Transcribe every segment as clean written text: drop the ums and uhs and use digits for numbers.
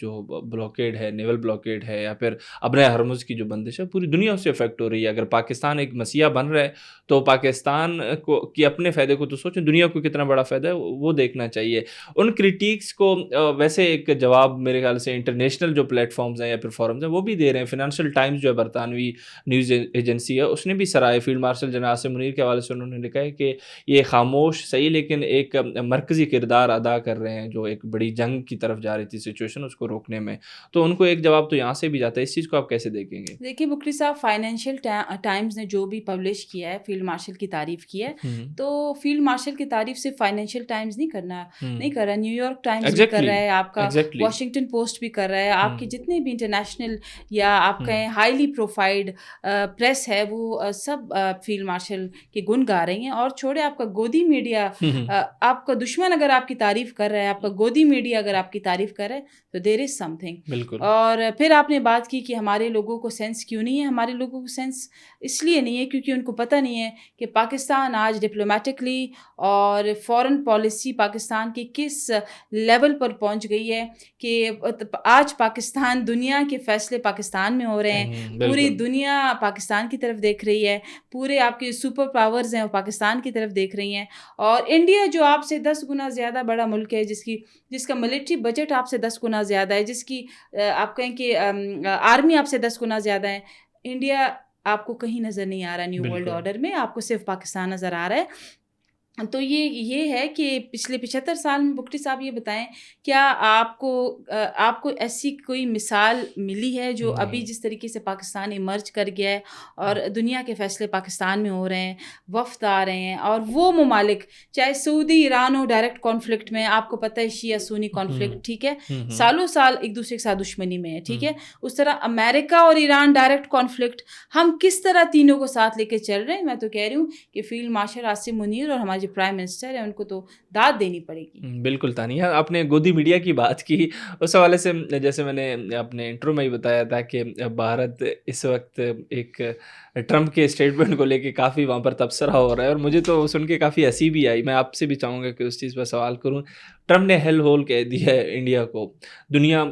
جو بلاکیڈ ہے، نیول بلاکیڈ ہے، یا پھر ابن ہرمز کی جو بندش ہے، پوری دنیا اس سے افیکٹ ہو رہی ہے. اگر پاکستان ایک مسیحا بن رہا ہے تو پاکستان کو کی اپنے فائدے کو تو سوچیں، دنیا کو کتنا بڑا فائدہ ہے وہ دیکھنا چاہیے. ان کرٹیکس کو ویسے ایک جواب میرے خیال سے انٹرنیشنل جو پلیٹ فارمز ہیں یا پھر فورمز ہیں وہ بھی دے رہے ہیں. فنانشل ٹائمز جو ہے برطانوی نیوز ایجنسی ہے، اس نے بھی سرائے field marshal general Asim Munir کے حوالے سے انہوں نے لکھا ہے کہ یہ خاموش صحیح لیکن ایک مرکزی کردار ادا کر رہے ہیں جو ایک بڑی جنگ کی طرف جا رہی تھی سچویشن اس کو روکنے میں. تو ان کو ایک جواب تو یہاں سے بھی جاتا ہے. اس چیز کو آپ کیسے دیکھیں گے؟ دیکھیے بکری صاحب، فائنینشیل ٹائمز نے جو بھی پبلش کیا ہے فیلڈ مارشل کی تعریف کی ہے، تو فیلڈ مارشل کی تعریف صرف فائنینشیل ٹائمز نہیں کر رہا، نیو یارک ٹائمز بھی کر رہا ہے آپ کا، واشنگٹن پوسٹ بھی کر رہا ہے، آپ کے جتنے بھی انٹرنیشنل یا آپ کہیں ہائیلی پروفائلڈ پریس ہے وہ سب فیلڈ مارشل کے گن گا رہی ہیں. اور چھوڑے آپ کا گودی میڈیا، آپ کا دشمن اگر آپ کی تعریف کر رہا ہے، آپ کا گودی میڈیا اگر آپ کی تعریف کر رہا ہے تو دیر از سم تھنگ. بالکل. اور پھر آپ نے بات کی کہ ہمارے لوگوں کو سینس کیوں نہیں ہے. ہمارے لوگوں کو سینس اس لیے نہیں ہے کیونکہ ان کو پتہ نہیں ہے کہ پاکستان آج ڈپلومیٹکلی اور فورن پالیسی پاکستان کی کس لیول پر پہنچ گئی ہے کہ آج پاکستان، دنیا کے فیصلے پاکستان میں ہو رہے ہیں، پوری دنیا پاکستان کی طرف دیکھ رہی ہے، پورے آپ کے سپر پاورز ہیں وہ پاکستان کی طرف دیکھ رہی ہیں. اور انڈیا جو آپ سے 10 گنا زیادہ بڑا ملک ہے، جس کا ملٹری بجٹ آپ سے 10 گنا زیادہ ہے، جس کی آپ کہیں کہ آرمی آپ سے 10 گنا زیادہ ہے، انڈیا آپ کو کہیں نظر نہیں آ رہا نیو ورلڈ آرڈر میں، آپ کو صرف پاکستان نظر آ رہا ہے. تو یہ ہے کہ پچھلے 75 سال میں بکٹی صاحب یہ بتائیں، کیا آپ کو ایسی کوئی مثال ملی ہے جو ابھی جس طریقے سے پاکستان ایمرج کر گیا ہے اور دنیا کے فیصلے پاکستان میں ہو رہے ہیں، وفد آ رہے ہیں، اور وہ ممالک چاہے سعودی ایران ہو ڈائریکٹ کانفلکٹ میں، آپ کو پتہ ہے شیعہ سنی کانفلکٹ، ٹھیک ہے، سالوں سال ایک دوسرے کے ساتھ دشمنی میں ہے، ٹھیک ہے، اس طرح امریکہ اور ایران ڈائریکٹ کانفلکٹ، ہم کس طرح تینوں کو ساتھ لے کے چل رہے ہیں. میں تو کہہ رہی ہوں کہ فیلڈ مارشل عاصم منیر اور ہمارے پرائم منسٹر ہے ان کو تو داد دینی پڑے گی. بالکل تانیہ، آپ نے گودی میڈیا کی بات کی، اس حوالے سے جیسے میں نے اپنے انٹرو میں ہی بتایا تھا کہ بھارت اس وقت ایک ٹرمپ کے اسٹیٹمنٹ کو لے کے کافی وہاں پر تبصرہ ہو رہا ہے، اور مجھے تو سن کے کافی ہنسی بھی آئی. میں آپ سے بھی چاہوں گا کہ اس چیز پر سوال کروں. ٹرمپ نے ہیل ہول کہہ دیا ہے انڈیا کو، دنیا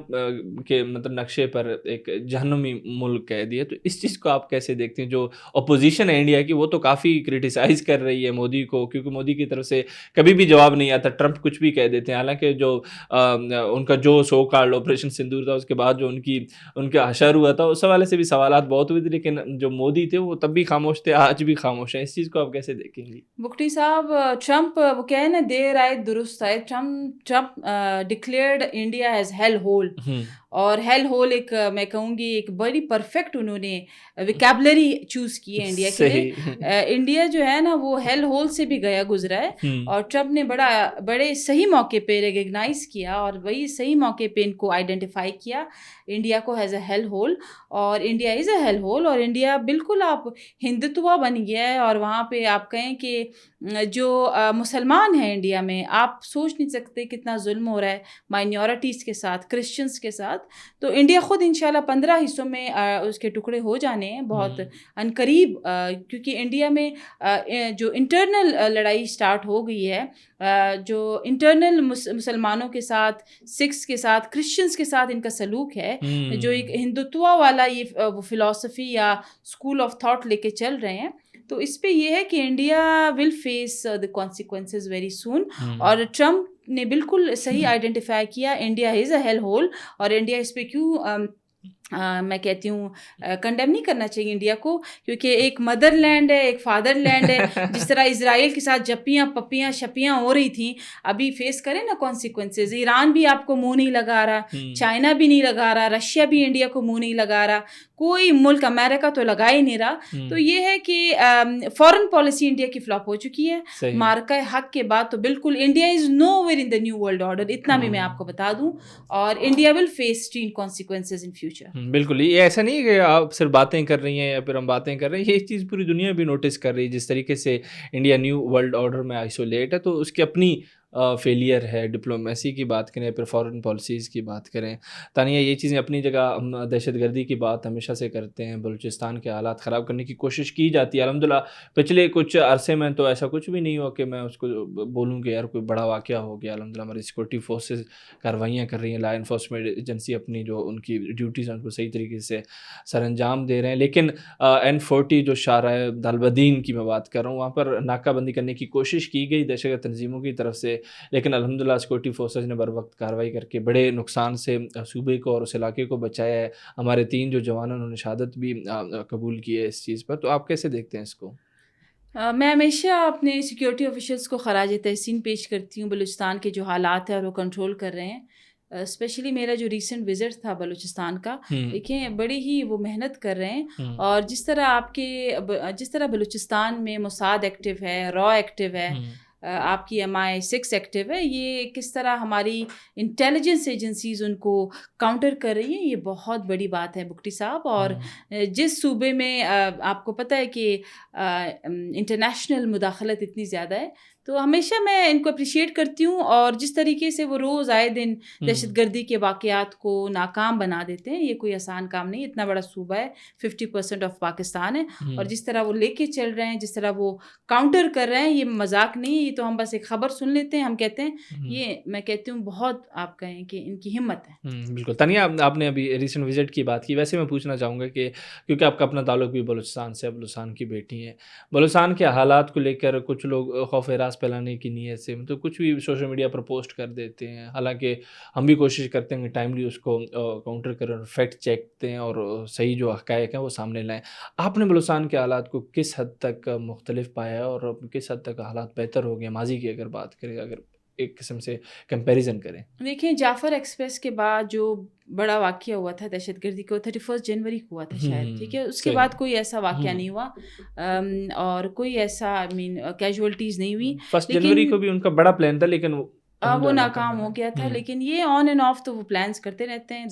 کے مطلب نقشے پر ایک جہنمی ملک کہہ دیا. تو اس چیز کو آپ کیسے دیکھتے ہیں؟ جو اپوزیشن ہے انڈیا کی وہ تو کافی کرٹیسائز کر رہی ہے مودی کو، کیونکہ مودی کی طرف سے کبھی بھی جواب نہیں آتا، ٹرمپ کچھ بھی کہہ دیتے ہیں. حالانکہ جو ان کا جو سو کالڈ آپریشن سندور تھا، اس کے بعد جو ان کا حشر ہوا تھا، اس حوالے سے بھی سوالات بہت ہوئے تھے، لیکن جو مودی تھے وہ تب بھی خاموش تھے، آج بھی خاموش ہیں. اس چیز کو آپ کیسے دیکھیں گی؟ بکٹی صاحب، ٹرمپ وہ کہے نا دیر آئے درست آئے، Trump declared India as hell hole. اور ہیل ہول ایک میں کہوں گی ایک بڑی پرفیکٹ انہوں نے ویکیبلری چوز کی ہے انڈیا کے لیے. انڈیا جو ہے نا وہ ہیل ہول سے بھی گیا گزرا ہے، اور ٹرمپ نے بڑے صحیح موقع پہ ریکگنائز کیا اور وہی صحیح موقع پہ ان کو آئیڈینٹیفائی کیا انڈیا کو ایز اے ہیل ہول. اور India is a hell hole, اور انڈیا بالکل آپ ہندتوا بن گیا ہے. اور وہاں پہ آپ کہیں کہ جو مسلمان ہیں انڈیا میں، آپ سوچ نہیں سکتے کتنا ظلم ہو رہا ہے مائنورٹیز کے ساتھ، کرسچنس کے ساتھ. تو انڈیا خود انشاءاللہ 15 حصوں میں اس کے ٹکڑے ہو جانے ہیں بہت ان قریب، کیونکہ انڈیا میں جو انٹرنل لڑائی سٹارٹ ہو گئی ہے، جو انٹرنل مسلمانوں کے ساتھ، سکھس کے ساتھ، کرسچنس کے ساتھ ان کا سلوک ہے، جو ایک ہندوتوا والا یہ وہ فلسفی یا اسکول آف تھاٹ لے کے چل رہے ہیں. تو اس پہ یہ ہے کہ India will face the consequences very soon. اور ٹرمپ نے بالکل صحیح آئیڈینٹیفائی کیا India is a hell hole. اور انڈیا اس پہ کیوں میں کہتی ہوں کنڈیم نہیں کرنا چاہیے انڈیا کو، کیونکہ ایک مدر لینڈ ہے، ایک فادر لینڈ ہے. جس طرح اسرائیل کے ساتھ جپیاں پپیاں شپیاں ہو رہی تھیں، ابھی فیس کریں نا کانسیکوینسز. ایران بھی آپ کو منہ نہیں لگا رہا، چائنا بھی نہیں لگا رہا، رشیا بھی انڈیا کو منہ نہیں لگا رہا، کوئی ملک، امریکہ تو لگا ہی نہیں رہا. تو یہ ہے کہ فورن پالیسی انڈیا کی فلاپ ہو چکی ہے مارکہ حق کے بعد. تو بالکل India is nowhere in the new world order, اتنا بھی میں آپ کو بتا دوں. اور India will face extreme consequences in future. بالکل، یہ ایسا نہیں ہے کہ آپ صرف باتیں کر رہی ہیں یا پھر ہم باتیں کر رہے ہیں، یہ چیز پوری دنیا بھی نوٹس کر رہی ہے. جس طریقے سے انڈیا نیو ورلڈ آرڈر میں آئسولیٹ ہے، تو اس کی اپنی فیلئر ہے، ڈپلومیسی کی بات کریں یا پھر فارن پالیسیز کی بات کریں. تانیہ یہ چیزیں اپنی جگہ، ہم دہشت گردی کی بات ہمیشہ سے کرتے ہیں، بلوچستان کے حالات خراب کرنے کی کوشش کی جاتی ہے. الحمدللہ پچھلے کچھ عرصے میں تو ایسا کچھ بھی نہیں ہوا کہ میں اس کو بولوں کہ یار کوئی بڑا واقعہ ہو گیا. الحمدللہ ہماری سیکورٹی فورسز کاروائیاں کر رہی ہیں، لا انفورسمنٹ ایجنسی اپنی جو ان کی ڈیوٹیز ہیں ان کو صحیح طریقے سے سر انجام دے رہے ہیں. لیکن N40 جو شارع دالبدین کی میں بات کر رہا ہوں، وہاں پر ناکہ بندی کرنے کی کوشش کی گئی دہشت گرد تنظیموں کی طرف سے، لیکن الحمدللہ سیکورٹی فورسز نے بر وقت کارروائی کر کے بڑے نقصان سے صوبے کو اور اس علاقے کو بچایا ہے. ہمارے 3 جو جوان ہیں انہوں نے شہادت بھی قبول کی ہے اس چیز پر. تو آپ کیسے دیکھتے ہیں اس کو؟ میں ہمیشہ اپنے سیکیورٹی آفیشلس کو خراج تحسین پیش کرتی ہوں. بلوچستان کے جو حالات ہیں اور وہ کنٹرول کر رہے ہیں. اسپیشلی میرا جو ریسنٹ وزٹ تھا بلوچستان کا، دیکھیں بڑی ہی وہ محنت کر رہے ہیں. اور جس طرح بلوچستان میں موساد ایکٹیو ہے، را ایکٹیو ہے، آپ کی MI6 ایکٹیو ہے، یہ کس طرح ہماری انٹیلیجنس ایجنسیز ان کو کاؤنٹر کر رہی ہیں، یہ بہت بڑی بات ہے بگٹی صاحب. اور جس صوبے میں آپ کو پتہ ہے کہ انٹرنیشنل مداخلت اتنی زیادہ ہے، تو ہمیشہ میں ان کو اپریشیٹ کرتی ہوں. اور جس طریقے سے وہ روز آئے دن دہشت گردی کے واقعات کو ناکام بنا دیتے ہیں، یہ کوئی آسان کام نہیں. اتنا بڑا صوبہ ہے، 50% آف پاکستان ہے، اور جس طرح وہ لے کے چل رہے ہیں، جس طرح وہ کاؤنٹر کر رہے ہیں، یہ مذاق نہیں ہے. یہ تو ہم بس ایک خبر سن لیتے ہیں، ہم کہتے ہیں یہ، میں کہتی ہوں بہت آپ کہیں کہ ان کی ہمت ہے. بالکل. تانیہ آپ نے ابھی ریسنٹ وزٹ کی بات کی، ویسے میں پوچھنا چاہوں گا کہ کیونکہ آپ کا اپنا تعلق بھی بلوچستان سے ہے، بلوچستان کی بیٹی ہیں، بلوچستان کے حالات کو لے کر کچھ لوگ خوف ہراس پھیلانے کی نیت سے تو کچھ بھی سوشل میڈیا پر پوسٹ کر دیتے ہیں. حالانکہ ہم بھی کوشش کرتے ہیں کہ ٹائملی اس کو کاؤنٹر کریں اور فیکٹ چیک دیں اور صحیح جو حقائق ہیں وہ سامنے لائیں. آپ نے بلوچستان کے حالات کو کس حد تک مختلف پایا ہے اور کس حد تک حالات بہتر ہو گئے ماضی کی اگر بات کریں، اگر ایک قسم سے کمپیریزن کریں؟ دیکھیں جعفر ایکسپریس کے بعد جو بڑا واقعہ ہوا تھا دہشت گردی کو، 31 جنوری کو ہوا تھا شاید، ٹھیک ہے، اس کے بعد کوئی ایسا واقعہ نہیں ہوا اور کوئی ایسا کیجولیٹیز نہیں ہوئی. 1 لیکن جنوری کو بھی ان کا بڑا پلان تھا لیکن وہ ناکام ہو گیا تھا. لیکن یہ آن اینڈ آف تو وہ پلانس کرتے رہتے ہیں.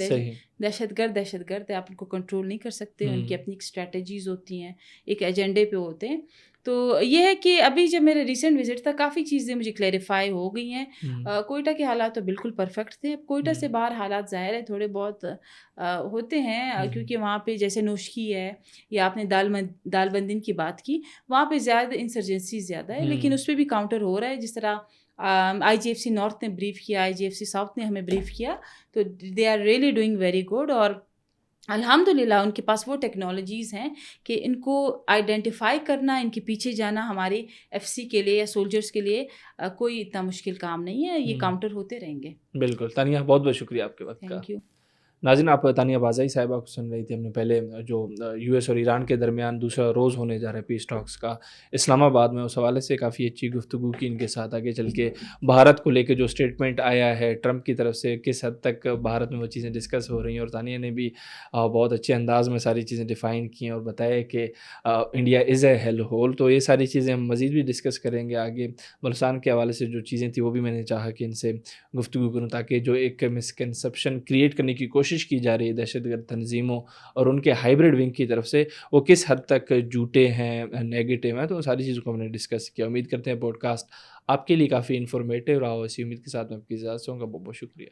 دہشت گرد ہے، آپ ان کو کنٹرول نہیں کر سکتے. ان کی اپنی ایک اسٹریٹجیز ہوتی ہیں، ایک ایجنڈے پہ ہوتے ہیں. تو یہ ہے کہ ابھی جب میرا ریسنٹ وزٹ تھا کافی چیزیں مجھے کلیریفائی ہو گئی ہیں. کوئٹہ کے حالات تو بالکل پرفیکٹ تھے. کوئٹہ سے باہر حالات ظاہر ہے تھوڑے بہت ہوتے ہیں، کیونکہ وہاں پہ جیسے نوشکی ہے یا آپ نے دال بندین کی بات کی، وہاں پہ زیادہ انسرجنسی زیادہ ہے، لیکن اس پہ بھی کاؤنٹر ہو رہا ہے. جس طرح IGFC نارتھ نے بریف کیا، IGFC ساؤتھ نے ہمیں بریف کیا، تو they are really doing very good. اور الحمدللہ ان کے پاس وہ ٹیکنالوجیز ہیں کہ ان کو آئیڈینٹیفائی کرنا، ان کے پیچھے جانا ہمارے FC کے لیے یا سولجرز کے لیے کوئی اتنا مشکل کام نہیں ہے. یہ کاؤنٹر ہوتے رہیں گے. بالکل. تانیہ بہت بہت شکریہ آپ کے وقت کا. Thank you. ناظرین، آپ تانیہ بازائی صاحبہ کو سن رہی تھی. ہم نے پہلے جو US اور ایران کے درمیان دوسرا روز ہونے جا رہا ہے پیس ٹاکس کا اسلام آباد میں، اس حوالے سے کافی اچھی گفتگو کی ان کے ساتھ. آگے چل کے بھارت کو لے کے جو اسٹیٹمنٹ آیا ہے ٹرمپ کی طرف سے، کس حد تک بھارت میں وہ چیزیں ڈسکس ہو رہی ہیں، اور تانیہ نے بھی بہت اچھے انداز میں ساری چیزیں ڈیفائن کی ہیں اور بتایا کہ India is a hell whole. تو یہ ساری چیزیں ہم مزید بھی ڈسکس کریں گے آگے. بلوچستان کے حوالے سے جو چیزیں تھیں وہ بھی میں نے چاہا کہ ان سے گفتگو کروں، تاکہ جو ایک مسکنسپشن کریٹ کرنے کی کوشش کی جا رہی ہے دہشت گرد تنظیموں اور ان کے ہائبرڈ ونگ کی طرف سے، وہ کس حد تک جھوٹے ہیں، نیگیٹو ہیں. تو ساری چیزوں کو ہم نے ڈسکس کیا. امید کرتے ہیں پوڈ کاسٹ آپ کے لیے کافی انفارمیٹیو رہا ہو. اسی امید کے ساتھ میں آپ کی اجازت چاہوں گا. بہت بہت شکریہ.